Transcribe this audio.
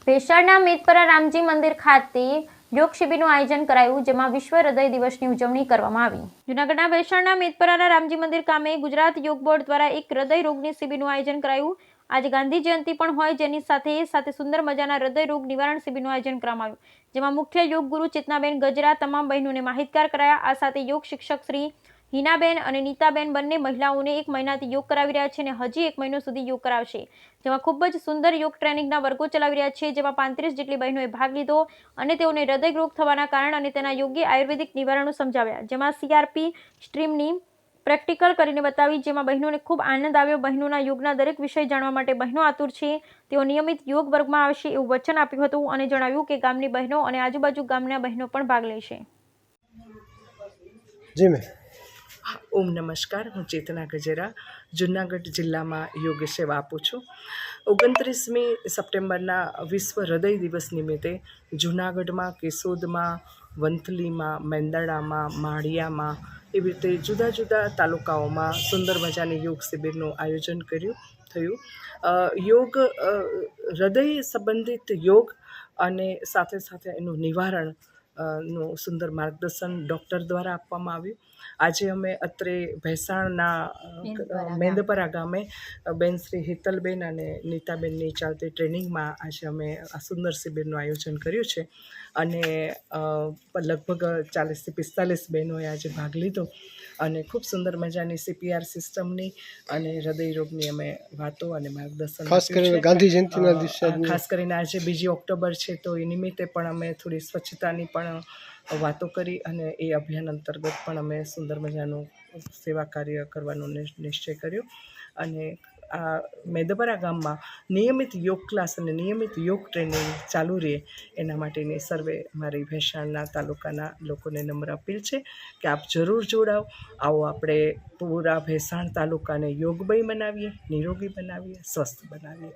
ભેસાણના મેદપરા રામજી મંદિર ખાતે યોગ શિબિરનું આયોજન કરાયું, જેમાં વિશ્વ હૃદય દિવસની ઉજવણી કરવામાં આવી. જૂનાગઢના ભેસાણના મેદપરાના રામજી મંદિર ખાતે ગુજરાત યોગ બોર્ડ દ્વારા એક હૃદય રોગની શિબિરનું આયોજન કરાયું. આજે ગાંધી જયંતિ પણ હોય, જેની સાથે સુંદર મજાના હૃદય રોગ નિવારણ શિબિરનું આયોજન કરવામાં આવ્યું, જેમાં મુખ્ય યોગ ગુરુ ચેતનાબેન ગજરા તમામ બહેનોને માહિતગાર કરાયા. આ સાથે યોગ શિક્ષક શ્રી હિનાબેન અને નીતાબેન બંને મહિલાઓને 1 મહિનાથી યોગ કરાવી રહ્યા છે અને હજી 1 મહિનો સુધી યોગ કરાવશે, જેમાં ખૂબ જ સુંદર યોગ ટ્રેનિંગના વર્ગો ચલાવી રહ્યા છે, જેમાં 35 જેટલી બહેનોએ ભાગ લીધો અને તેઓને હૃદય રોગ થવાના કારણ અને તેના યોગ્ય આયુર્વેદિક નિવારણો સમજાવ્યા, જેમાં CRP સ્ટ્રીમની પ્રેક્ટિકલ કરીને બતાવી, જેમાં બહેનોને ખૂબ આનંદ આવ્યો. બહેનોના યોગના દરેક વિષય જાણવા માટે બહેનો આતુર છે. તેઓ નિયમિત યોગ વર્ગમાં આવશે એવું વચન આપ્યું હતું અને જણાવ્યું કે ગામની બહેનો અને આજુબાજુ ગામના બહેનો પણ ભાગ લેશે. જી મેં ઓમ નમસ્કાર. હું ચેતના ગજેરા જૂનાગઢ જિલ્લામાં યોગ સેવા આપું છું. 29મી સપ્ટેમ્બરના વિશ્વ હૃદય દિવસ નિમિત્તે જૂનાગઢમાં, કેશોદમાં, વંથલીમાં, મેંદરડામાં, માળિયામાં એવી રીતે જુદા જુદા તાલુકાઓમાં સુંદર મજાની યોગ શિબિરનું આયોજન થયું. યોગ હૃદય સંબંધિત યોગ અને સાથે સાથે એનું નિવારણ નું સુંદર માર્ગદર્શન ડૉક્ટર દ્વારા આપવામાં આવ્યું. આજે અમે અત્રે ભેસાણના મેંદપરા ગામે બેન શ્રી હેતલબેન અને નીતાબેનની ચાલતી ટ્રેનિંગમાં આજે અમે આ સુંદર શિબિરનું આયોજન કર્યું છે અને લગભગ 40થી 45 બહેનોએ આજે ભાગ લીધો અને ખૂબ સુંદર મજાની CPR સિસ્ટમની અને હૃદય રોગની અમે વાતો અને માર્ગદર્શન ખાસ કરીને ગાંધી જયંતિના દિવસે ખાસ કરીને આજે 2 ઓક્ટોબર છે, તો એ નિમિત્તે પણ અમે થોડી સ્વચ્છતાની પણ વાતો કરી અને એ અભિયાન અંતર્ગત પણ અમે સુંદર મજાનું સેવા કાર્ય કરવાનો નિશ્ચય કર્યો. અને આ મેદપરા ગામમાં નિયમિત યોગ ક્લાસ અને નિયમિત યોગ ટ્રેનિંગ ચાલુ રહે એના માટેની સર્વે મારી ભેસાણના તાલુકાના લોકોને નમ્ર અપીલ છે કે આપ જરૂર જોડાઓ. આવો આપણે પૂરા ભેસાણ તાલુકાને યોગમય બનાવીએ, નિરોગી બનાવીએ, સ્વસ્થ બનાવીએ.